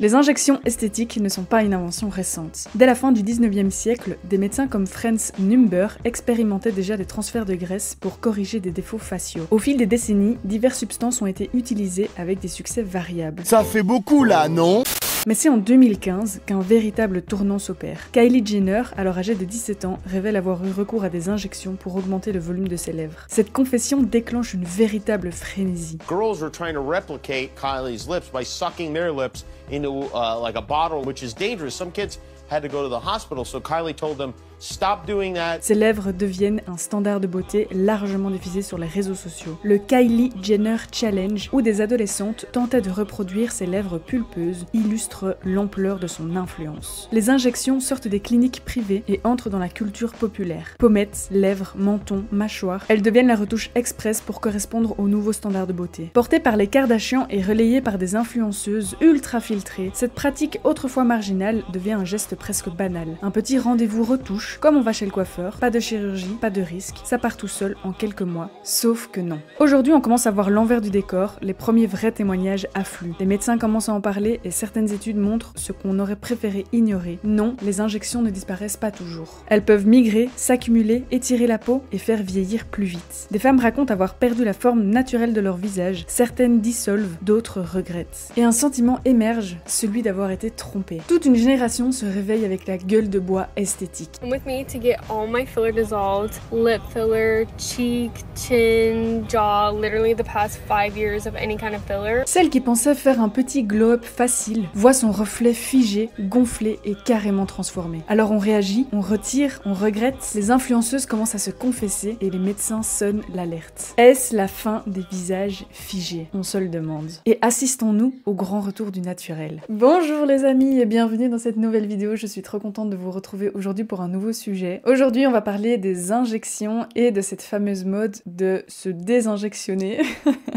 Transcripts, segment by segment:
Les injections esthétiques ne sont pas une invention récente. Dès la fin du 19e siècle, des médecins comme Franz Number expérimentaient déjà des transferts de graisse pour corriger des défauts faciaux. Au fil des décennies, diverses substances ont été utilisées avec des succès variables. Ça fait beaucoup là, non? Mais c'est en 2015 qu'un véritable tournant s'opère. Kylie Jenner, alors âgée de 17 ans, révèle avoir eu recours à des injections pour augmenter le volume de ses lèvres. Cette confession déclenche une véritable frénésie. Girls were trying to replicate Kylie's lips by sucking their lips into like a bottle, which is dangerous. Some kids had to go to the hospital, so Kylie told them, stop doing that. Ses lèvres deviennent un standard de beauté largement diffusé sur les réseaux sociaux. Le Kylie Jenner Challenge, où des adolescentes tentaient de reproduire ses lèvres pulpeuses, illustre l'ampleur de son influence. Les injections sortent des cliniques privées et entrent dans la culture populaire. Pommettes, lèvres, menton, mâchoire, elles deviennent la retouche express pour correspondre aux nouveaux standards de beauté. Portée par les Kardashians et relayée par des influenceuses ultra filtrées, cette pratique autrefois marginale devient un geste presque banal. Un petit rendez-vous retouche, comme on va chez le coiffeur, pas de chirurgie, pas de risque, ça part tout seul en quelques mois. Sauf que non. Aujourd'hui, on commence à voir l'envers du décor, les premiers vrais témoignages affluent. Les médecins commencent à en parler et certaines études montrent ce qu'on aurait préféré ignorer. Non, les injections ne disparaissent pas toujours. Elles peuvent migrer, s'accumuler, étirer la peau et faire vieillir plus vite. Des femmes racontent avoir perdu la forme naturelle de leur visage, certaines dissolvent, d'autres regrettent. Et un sentiment émerge, celui d'avoir été trompée. Toute une génération se réveille avec la gueule de bois esthétique. With me to get all my filler dissolved, lip filler, cheek, chin, jaw, literally the past 5 years of any kind of filler. Celle qui pensait faire un petit glow-up facile voit son reflet figé, gonflé et carrément transformé. Alors on réagit, on retire, on regrette, les influenceuses commencent à se confesser et les médecins sonnent l'alerte. Est-ce la fin des visages figés? On se le demande. Et assistons-nous au grand retour du naturel. Bonjour les amis et bienvenue dans cette nouvelle vidéo, je suis trop contente de vous retrouver aujourd'hui pour un nouveau sujet. Aujourd'hui, on va parler des injections et de cette fameuse mode de se désinjectionner,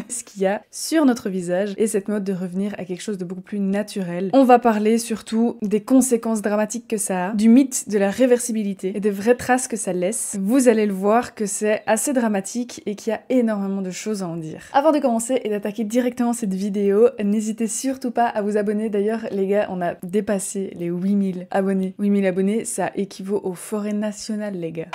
ce qu'il y a sur notre visage et cette mode de revenir à quelque chose de beaucoup plus naturel. On va parler surtout des conséquences dramatiques que ça a, du mythe de la réversibilité et des vraies traces que ça laisse. Vous allez le voir que c'est assez dramatique et qu'il y a énormément de choses à en dire. Avant de commencer et d'attaquer directement cette vidéo, n'hésitez surtout pas à vous abonner. D'ailleurs, les gars, on a dépassé les 8000 abonnés. 8000 abonnés, ça équivaut au forêt nationale, les gars.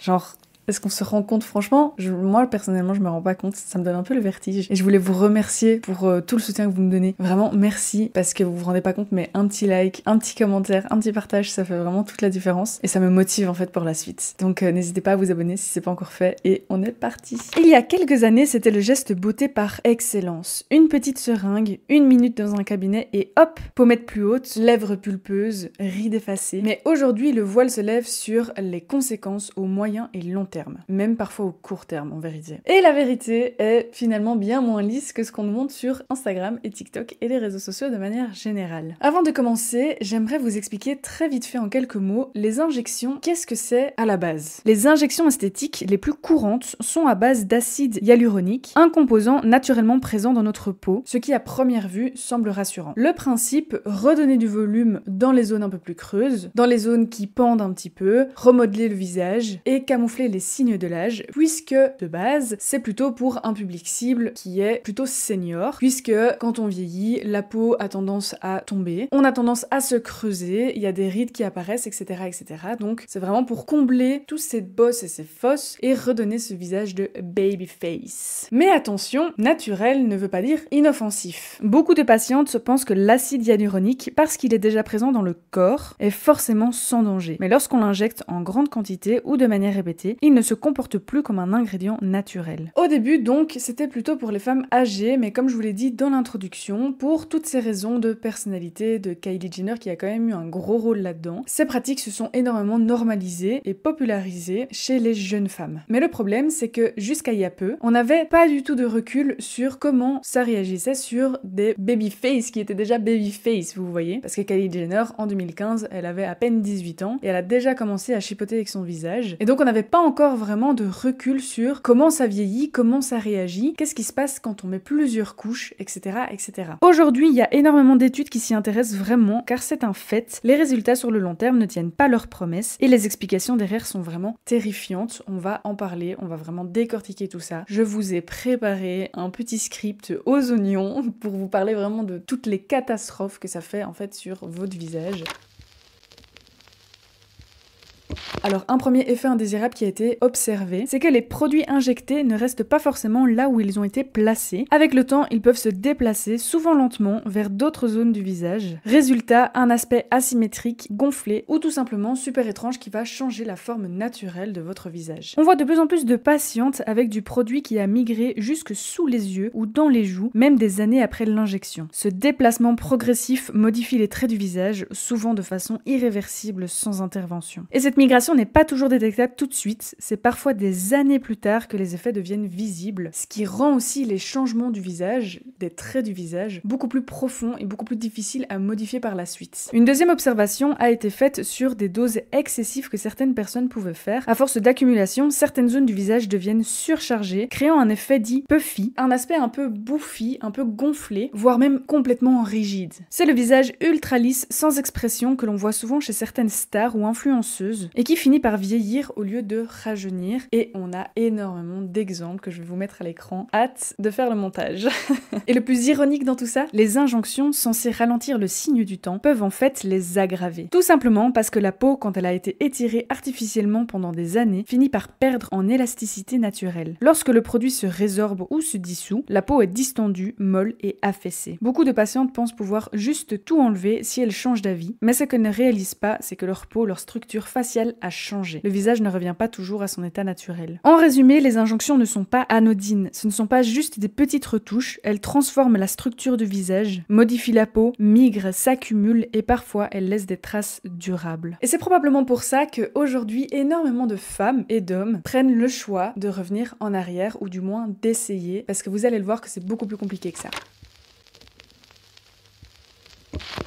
Genre, est-ce qu'on se rend compte? Franchement, moi personnellement je me rends pas compte, ça me donne un peu le vertige et je voulais vous remercier pour tout le soutien que vous me donnez. Vraiment merci, parce que vous vous rendez pas compte, mais un petit like, un petit commentaire, un petit partage, ça fait vraiment toute la différence et ça me motive en fait pour la suite. Donc n'hésitez pas à vous abonner si c'est pas encore fait et on est parti. Il y a quelques années, c'était le geste beauté par excellence. Une petite seringue, 1 minute dans un cabinet et hop, pommette plus haute, lèvres pulpeuses, rides effacées. Mais aujourd'hui, le voile se lève sur les conséquences au moyen et long terme. Même parfois au court terme en vérité. Et la vérité est finalement bien moins lisse que ce qu'on nous montre sur Instagram et TikTok et les réseaux sociaux de manière générale. Avant de commencer, j'aimerais vous expliquer très vite fait en quelques mots les injections, qu'est-ce que c'est à la base. Les injections esthétiques les plus courantes sont à base d'acide hyaluronique, un composant naturellement présent dans notre peau, ce qui à première vue semble rassurant. Le principe, redonner du volume dans les zones un peu plus creuses, dans les zones qui pendent un petit peu, remodeler le visage et camoufler les signes de l'âge, puisque de base c'est plutôt pour un public cible qui est plutôt senior, puisque quand on vieillit, la peau a tendance à tomber, on a tendance à se creuser, il y a des rides qui apparaissent, etc. etc. Donc c'est vraiment pour combler toutes ces bosses et ces fosses et redonner ce visage de baby face. Mais attention, naturel ne veut pas dire inoffensif. Beaucoup de patientes pensent que l'acide hyaluronique, parce qu'il est déjà présent dans le corps, est forcément sans danger. Mais lorsqu'on l'injecte en grande quantité ou de manière répétée, il ne se comporte plus comme un ingrédient naturel. Au début donc, c'était plutôt pour les femmes âgées, mais comme je vous l'ai dit dans l'introduction, pour toutes ces raisons de personnalité de Kylie Jenner qui a quand même eu un gros rôle là-dedans, ces pratiques se sont énormément normalisées et popularisées chez les jeunes femmes. Mais le problème, c'est que jusqu'à il y a peu, on n'avait pas du tout de recul sur comment ça réagissait sur des babyface qui étaient déjà babyface, vous voyez, parce que Kylie Jenner, en 2015, elle avait à peine 18 ans et elle a déjà commencé à chipoter avec son visage, et donc on n'avait pas encore encore vraiment de recul sur comment ça vieillit, comment ça réagit, qu'est-ce qui se passe quand on met plusieurs couches, etc. etc. Aujourd'hui, il y a énormément d'études qui s'y intéressent vraiment, car c'est un fait, les résultats sur le long terme ne tiennent pas leurs promesses, et les explications derrière sont vraiment terrifiantes. On va en parler, on va vraiment décortiquer tout ça. Je vous ai préparé un petit script aux oignons pour vous parler vraiment de toutes les catastrophes que ça fait en fait sur votre visage. Alors un premier effet indésirable qui a été observé, c'est que les produits injectés ne restent pas forcément là où ils ont été placés. Avec le temps, ils peuvent se déplacer, souvent lentement, vers d'autres zones du visage. Résultat, un aspect asymétrique, gonflé, ou tout simplement super étrange qui va changer la forme naturelle de votre visage. On voit de plus en plus de patientes avec du produit qui a migré jusque sous les yeux ou dans les joues, même des années après l'injection. Ce déplacement progressif modifie les traits du visage, souvent de façon irréversible sans intervention. Et cette migration n'est pas toujours détectable tout de suite, c'est parfois des années plus tard que les effets deviennent visibles, ce qui rend aussi les changements du visage, des traits du visage, beaucoup plus profonds et beaucoup plus difficiles à modifier par la suite. Une deuxième observation a été faite sur des doses excessives que certaines personnes pouvaient faire. À force d'accumulation, certaines zones du visage deviennent surchargées, créant un effet dit puffy, un aspect un peu bouffi, un peu gonflé, voire même complètement rigide. C'est le visage ultra lisse, sans expression, que l'on voit souvent chez certaines stars ou influenceuses, et qui finit par vieillir au lieu de rajeunir. Et on a énormément d'exemples que je vais vous mettre à l'écran. Hâte de faire le montage. Et le plus ironique dans tout ça, les injonctions censées ralentir le signe du temps peuvent en fait les aggraver. Tout simplement parce que la peau, quand elle a été étirée artificiellement pendant des années, finit par perdre en élasticité naturelle. Lorsque le produit se résorbe ou se dissout, la peau est distendue, molle et affaissée. Beaucoup de patientes pensent pouvoir juste tout enlever si elles changent d'avis, mais ce qu'elles ne réalisent pas, c'est que leur peau, leur structure faciale a changé. Le visage ne revient pas toujours à son état naturel. En résumé, les injonctions ne sont pas anodines, ce ne sont pas juste des petites retouches, elles transforment la structure du visage, modifient la peau, migrent, s'accumulent et parfois elles laissent des traces durables. Et c'est probablement pour ça qu'aujourd'hui, énormément de femmes et d'hommes prennent le choix de revenir en arrière ou du moins d'essayer, parce que vous allez le voir que c'est beaucoup plus compliqué que ça.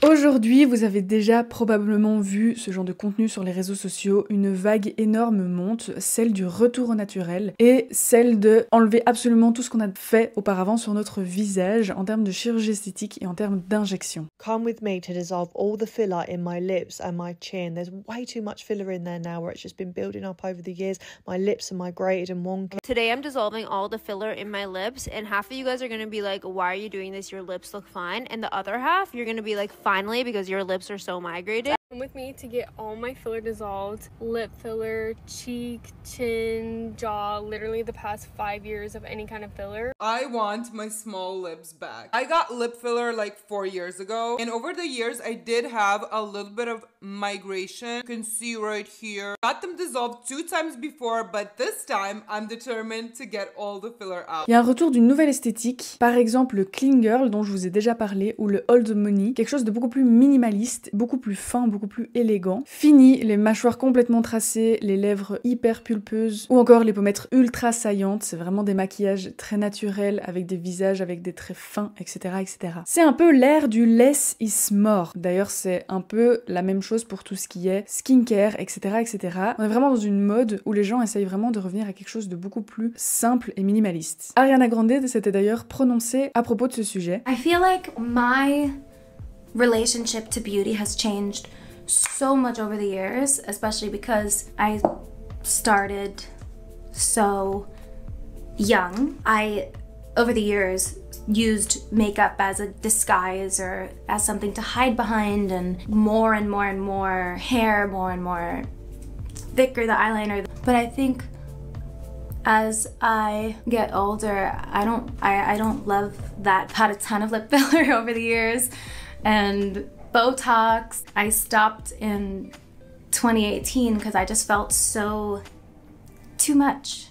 Aujourd'hui, vous avez déjà probablement vu ce genre de contenu sur les réseaux sociaux, une vague énorme monte, celle du retour au naturel et celle de enlever absolument tout ce qu'on a fait auparavant sur notre visage en termes de chirurgie esthétique et en termes d'injection. Come with me to dissolve all the filler in my lips and my chin. There's way too much filler in there now where it's just been building up over the years. My lips are migrated and wonky. Today I'm dissolving all the filler in my lips, and half of you guys are going to be like, why are you doing this? Your lips look fine. And the other half, you're going to be like, finally, because your lips are so migrated. Come with me to get all my filler dissolved. Lip filler, cheek, chin, jaw, literally the past 5 years of any kind of filler. I want my small lips back. I got lip filler like 4 years ago, and over the years I did have a little bit of migration. You can see right here. Got them dissolved 2 times before, but this time I'm determined to get all the filler out. Il y a un retour d'une nouvelle esthétique, par exemple le clean girl dont je vous ai déjà parlé, ou le old money, quelque chose de beaucoup plus minimaliste, beaucoup plus fin, beaucoup plus élégant. Fini les mâchoires complètement tracées, les lèvres hyper pulpeuses, ou encore les pommettes ultra saillantes. C'est vraiment des maquillages très naturels, avec des visages, avec des traits fins, etc. etc. C'est un peu l'ère du less is more. D'ailleurs, c'est un peu la même chose pour tout ce qui est skincare, etc. etc. On est vraiment dans une mode où les gens essayent vraiment de revenir à quelque chose de beaucoup plus simple et minimaliste. Ariana Grande s'était d'ailleurs prononcée à propos de ce sujet. I feel like my relationship to beauty has changed so much over the years, especially because I started so young. I, over the years, used makeup as a disguise or as something to hide behind, and more hair, more and more thicker the eyeliner. But I think as I get older, I don't love that. I've had a ton of lip filler over the years and Botox. I stopped in 2018 because I just felt so too much.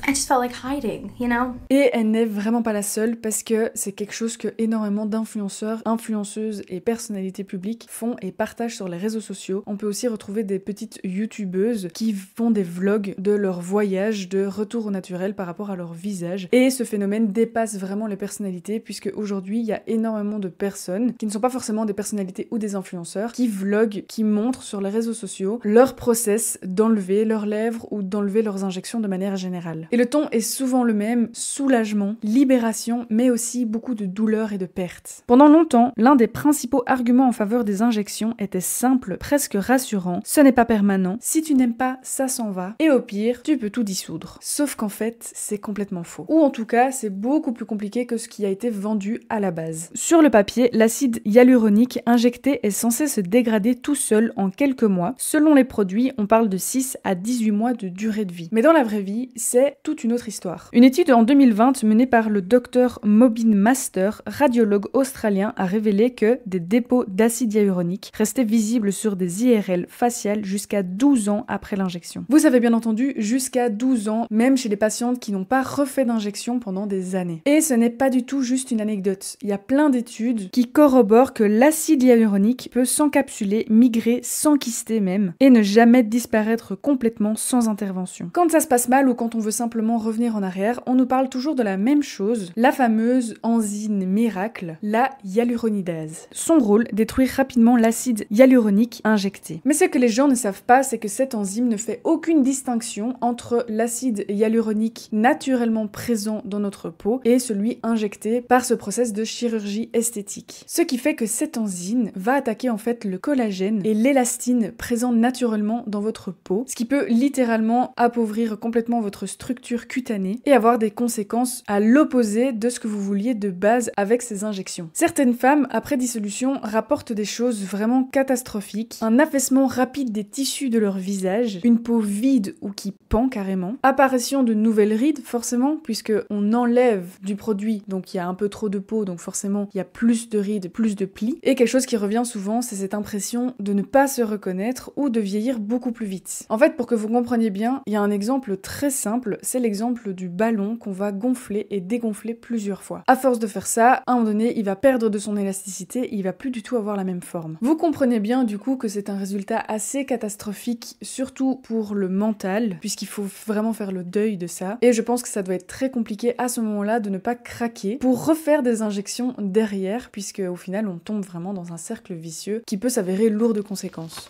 I just felt like hiding, you know? Et elle n'est vraiment pas la seule parce que c'est quelque chose que énormément d'influenceurs, influenceuses et personnalités publiques font et partagent sur les réseaux sociaux. On peut aussi retrouver des petites youtubeuses qui font des vlogs de leur voyage de retour au naturel par rapport à leur visage. Et ce phénomène dépasse vraiment les personnalités puisque aujourd'hui il y a énormément de personnes qui ne sont pas forcément des personnalités ou des influenceurs qui vloguent, qui montrent sur les réseaux sociaux leur process d'enlever leurs lèvres ou d'enlever leurs injections de manière générale. Et le ton est souvent le même, soulagement, libération, mais aussi beaucoup de douleur et de perte. Pendant longtemps, l'un des principaux arguments en faveur des injections était simple, presque rassurant. Ce n'est pas permanent. Si tu n'aimes pas, ça s'en va. Et au pire, tu peux tout dissoudre. Sauf qu'en fait, c'est complètement faux. Ou en tout cas, c'est beaucoup plus compliqué que ce qui a été vendu à la base. Sur le papier, l'acide hyaluronique injecté est censé se dégrader tout seul en quelques mois. Selon les produits, on parle de 6 à 18 mois de durée de vie. Mais dans la vraie vie, c'est toute une autre histoire. Une étude en 2020 menée par le docteur Mobin Master, radiologue australien, a révélé que des dépôts d'acide hyaluronique restaient visibles sur des IRL faciales jusqu'à 12 ans après l'injection. Vous avez bien entendu, jusqu'à 12 ans, même chez les patientes qui n'ont pas refait d'injection pendant des années. Et ce n'est pas du tout juste une anecdote. Il y a plein d'études qui corroborent que l'acide hyaluronique peut s'encapsuler, migrer, s'enquister même, et ne jamais disparaître complètement sans intervention. Quand ça se passe mal ou quand on veut simplement revenir en arrière, on nous parle toujours de la même chose, la fameuse enzyme miracle, la hyaluronidase. Son rôle, détruire rapidement l'acide hyaluronique injecté. Mais ce que les gens ne savent pas, c'est que cette enzyme ne fait aucune distinction entre l'acide hyaluronique naturellement présent dans notre peau et celui injecté par ce process de chirurgie esthétique. Ce qui fait que cette enzyme va attaquer en fait le collagène et l'élastine présents naturellement dans votre peau, ce qui peut littéralement appauvrir complètement votre structure cutanée et avoir des conséquences à l'opposé de ce que vous vouliez de base avec ces injections. Certaines femmes, après dissolution, rapportent des choses vraiment catastrophiques, un affaissement rapide des tissus de leur visage, une peau vide ou qui pend carrément, apparition de nouvelles rides forcément, puisque on enlève du produit, donc il y a un peu trop de peau, donc forcément il y a plus de rides, plus de plis, et quelque chose qui revient souvent, c'est cette impression de ne pas se reconnaître ou de vieillir beaucoup plus vite. En fait, pour que vous compreniez bien, il y a un exemple très simple, c'est l'exemple du ballon qu'on va gonfler et dégonfler plusieurs fois. À force de faire ça, à un moment donné, il va perdre de son élasticité et il va plus du tout avoir la même forme. Vous comprenez bien du coup que c'est un résultat assez catastrophique, surtout pour le mental, puisqu'il faut vraiment faire le deuil de ça. Et je pense que ça doit être très compliqué à ce moment-là de ne pas craquer pour refaire des injections derrière, puisque au final on tombe vraiment dans un cercle vicieux qui peut s'avérer lourd de conséquences.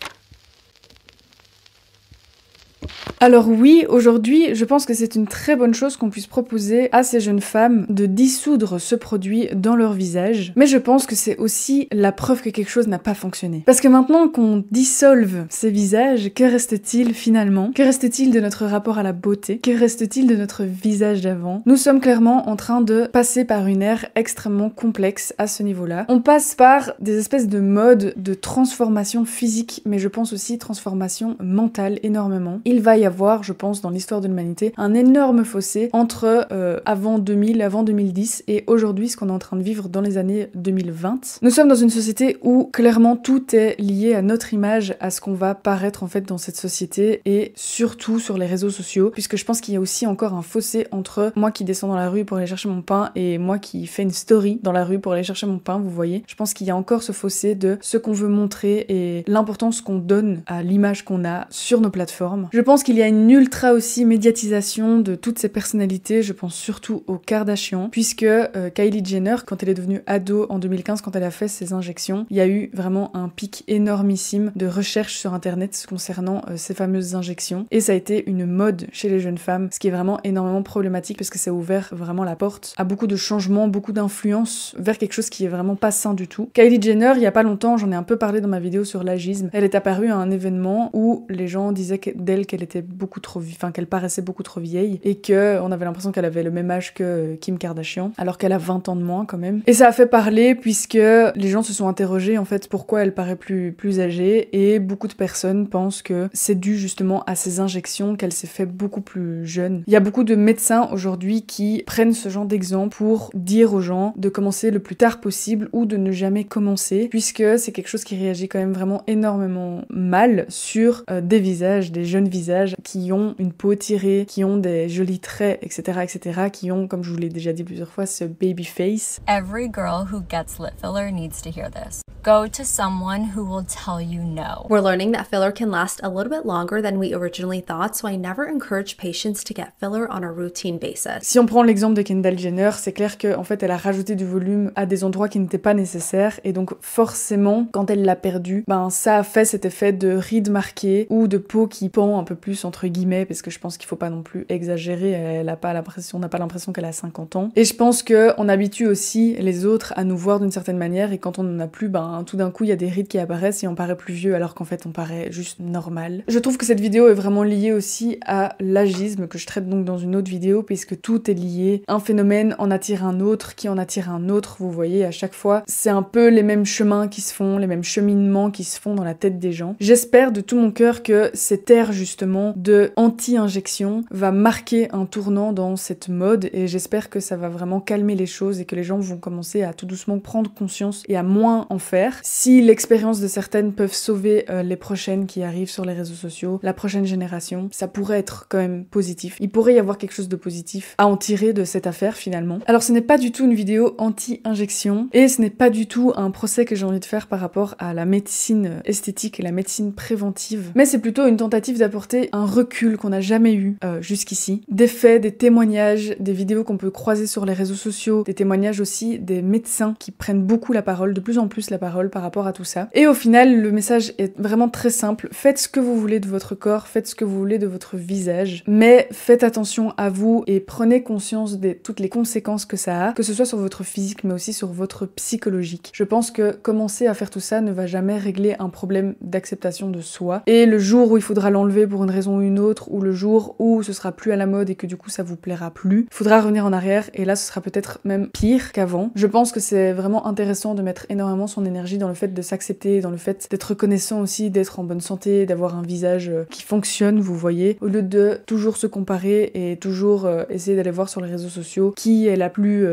Alors oui, aujourd'hui, je pense que c'est une très bonne chose qu'on puisse proposer à ces jeunes femmes de dissoudre ce produit dans leur visage, mais je pense que c'est aussi la preuve que quelque chose n'a pas fonctionné. Parce que maintenant qu'on dissolve ces visages, que reste-t-il finalement? Que reste-t-il de notre rapport à la beauté? Que reste-t-il de notre visage d'avant? Nous sommes clairement en train de passer par une ère extrêmement complexe à ce niveau-là. On passe par des espèces de modes de transformation physique, mais je pense aussi transformation mentale énormément. Il va y avoir, je pense, dans l'histoire de l'humanité, un énorme fossé entre avant 2000, avant 2010 et aujourd'hui, ce qu'on est en train de vivre dans les années 2020. Nous sommes dans une société où clairement tout est lié à notre image, à ce qu'on va paraître en fait dans cette société et surtout sur les réseaux sociaux, puisque je pense qu'il y a aussi encore un fossé entre moi qui descends dans la rue pour aller chercher mon pain et moi qui fais une story dans la rue pour aller chercher mon pain, vous voyez. Je pense qu'il y a encore ce fossé de ce qu'on veut montrer et l'importance qu'on donne à l'image qu'on a sur nos plateformes. Je pense qu'il y a une ultra aussi médiatisation de toutes ces personnalités, je pense surtout aux Kardashian, puisque Kylie Jenner, quand elle est devenue ado en 2015, quand elle a fait ses injections, il y a eu vraiment un pic énormissime de recherche sur internet concernant ces fameuses injections, et ça a été une mode chez les jeunes femmes, ce qui est vraiment énormément problématique parce que ça a ouvert vraiment la porte à beaucoup de changements, beaucoup d'influence vers quelque chose qui est vraiment pas sain du tout. Kylie Jenner, il y a pas longtemps, j'en ai un peu parlé dans ma vidéo sur l'agisme, elle est apparue à un événement où les gens disaient d'elle qu'elle était beaucoup trop, qu'elle paraissait beaucoup trop vieille et que on avait l'impression qu'elle avait le même âge que Kim Kardashian, alors qu'elle a 20 ans de moins quand même. Et ça a fait parler puisque les gens se sont interrogés en fait pourquoi elle paraît plus âgée, et beaucoup de personnes pensent que c'est dû justement à ces injections qu'elle s'est fait beaucoup plus jeune. Il y a beaucoup de médecins aujourd'hui qui prennent ce genre d'exemple pour dire aux gens de commencer le plus tard possible ou de ne jamais commencer, puisque c'est quelque chose qui réagit quand même vraiment énormément mal sur des visages, des jeunes visages visage, qui ont une peau tirée, qui ont des jolis traits, etc., etc., qui ont, comme je vous l'ai déjà dit plusieurs fois, ce baby face. Every girl who gets lip filler needs to hear this. Go to someone who will tell you no. We're learning that filler can last a little bit longer than we originally thought, so I never encourage patients to get filler on a routine basis. Si on prend l'exemple de Kendall Jenner, c'est clair qu'en fait elle a rajouté du volume à des endroits qui n'étaient pas nécessaires, et donc forcément quand elle l'a perdu, ben ça a fait cet effet de rides marquées ou de peau qui pend un peu plus entre guillemets, parce que je pense qu'il faut pas non plus exagérer, on n'a pas l'impression qu'elle a 50 ans. Et je pense qu'on habitue aussi les autres à nous voir d'une certaine manière, et quand on n'en a plus, ben tout d'un coup il y a des rides qui apparaissent et on paraît plus vieux alors qu'en fait on paraît juste normal. Je trouve que cette vidéo est vraiment liée aussi à l'agisme que je traite donc dans une autre vidéo, puisque tout est lié. Un phénomène en attire un autre, qui en attire un autre, vous voyez, à chaque fois. C'est un peu les mêmes chemins qui se font, les mêmes cheminements qui se font dans la tête des gens. J'espère de tout mon cœur que cette ère justement de anti-injection va marquer un tournant dans cette mode, et j'espère que ça va vraiment calmer les choses et que les gens vont commencer à tout doucement prendre conscience et à moins en faire. Si l'expérience de certaines peuvent sauver les prochaines qui arrivent sur les réseaux sociaux, la prochaine génération, ça pourrait être quand même positif. Il pourrait y avoir quelque chose de positif à en tirer de cette affaire finalement. Alors ce n'est pas du tout une vidéo anti-injection, et ce n'est pas du tout un procès que j'ai envie de faire par rapport à la médecine esthétique et la médecine préventive, mais c'est plutôt une tentative d'apporter un recul qu'on n'a jamais eu jusqu'ici. Des faits, des témoignages, des vidéos qu'on peut croiser sur les réseaux sociaux, des témoignages aussi des médecins qui prennent beaucoup la parole, de plus en plus la parole par rapport à tout ça. Et au final, le message est vraiment très simple. Faites ce que vous voulez de votre corps, faites ce que vous voulez de votre visage, mais faites attention à vous et prenez conscience de toutes les conséquences que ça a, que ce soit sur votre physique mais aussi sur votre psychologique. Je pense que commencer à faire tout ça ne va jamais régler un problème d'acceptation de soi, et le jour où il faudra l'enlever pour une raison ou une autre, ou le jour où ce sera plus à la mode et que du coup ça vous plaira plus, il faudra revenir en arrière, et là ce sera peut-être même pire qu'avant. Je pense que c'est vraiment intéressant de mettre énormément son énergie dans le fait de s'accepter, dans le fait d'être reconnaissant aussi, d'être en bonne santé, d'avoir un visage qui fonctionne, vous voyez, au lieu de toujours se comparer et toujours essayer d'aller voir sur les réseaux sociaux qui est la plus,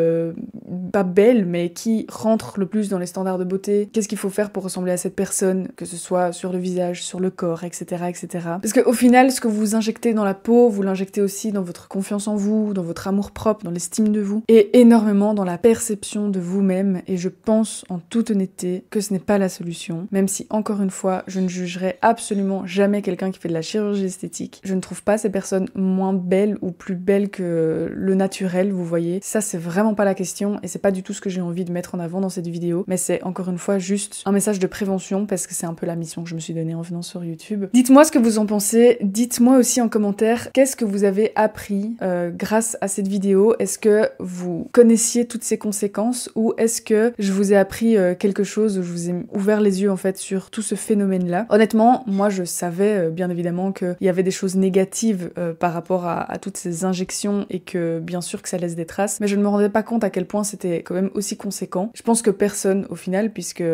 pas belle, mais qui rentre le plus dans les standards de beauté, qu'est-ce qu'il faut faire pour ressembler à cette personne, que ce soit sur le visage, sur le corps, etc., etc. Parce qu'au final, ce que vous injectez dans la peau, vous l'injectez aussi dans votre confiance en vous, dans votre amour propre, dans l'estime de vous, et énormément dans la perception de vous-même, et je pense en toute honnêteté que ce n'est pas la solution, même si encore une fois, je ne jugerai absolument jamais quelqu'un qui fait de la chirurgie esthétique. Je ne trouve pas ces personnes moins belles ou plus belles que le naturel, vous voyez. Ça, c'est vraiment pas la question, et c'est pas du tout ce que j'ai envie de mettre en avant dans cette vidéo, mais c'est encore une fois juste un message de prévention, parce que c'est un peu la mission que je me suis donnée en venant sur YouTube. Dites-moi ce que vous en pensez, dites-moi aussi en commentaire qu'est-ce que vous avez appris grâce à cette vidéo. Est-ce que vous connaissiez toutes ces conséquences, ou est-ce que je vous ai appris quelque chose, où je vous ai ouvert les yeux en fait sur tout ce phénomène-là. Honnêtement, moi je savais bien évidemment qu'il y avait des choses négatives par rapport à toutes ces injections, et que bien sûr que ça laisse des traces, mais je ne me rendais pas compte à quel point c'était quand même aussi conséquent. Je pense que personne au final, puisque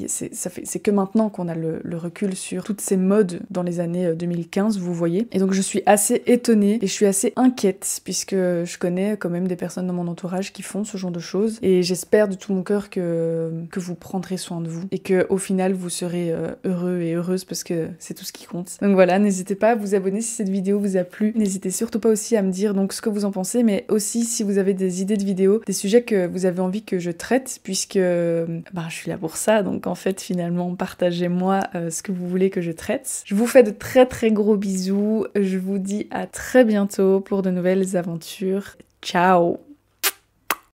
c'est que maintenant qu'on a le recul sur toutes ces modes dans les années 2015, vous voyez. Et donc je suis assez étonnée et je suis assez inquiète, puisque je connais quand même des personnes dans mon entourage qui font ce genre de choses, et j'espère de tout mon cœur que vous prendrez soin de vous, et que au final vous serez heureux et heureuse, parce que c'est tout ce qui compte. Donc voilà, n'hésitez pas à vous abonner si cette vidéo vous a plu. N'hésitez surtout pas aussi à me dire donc ce que vous en pensez, mais aussi si vous avez des idées de vidéos, des sujets que vous avez envie que je traite, puisque je suis là pour ça, donc en fait finalement partagez-moi ce que vous voulez que je traite. Je vous fais de très très gros bisous, je vous dis à très bientôt pour de nouvelles aventures. Ciao!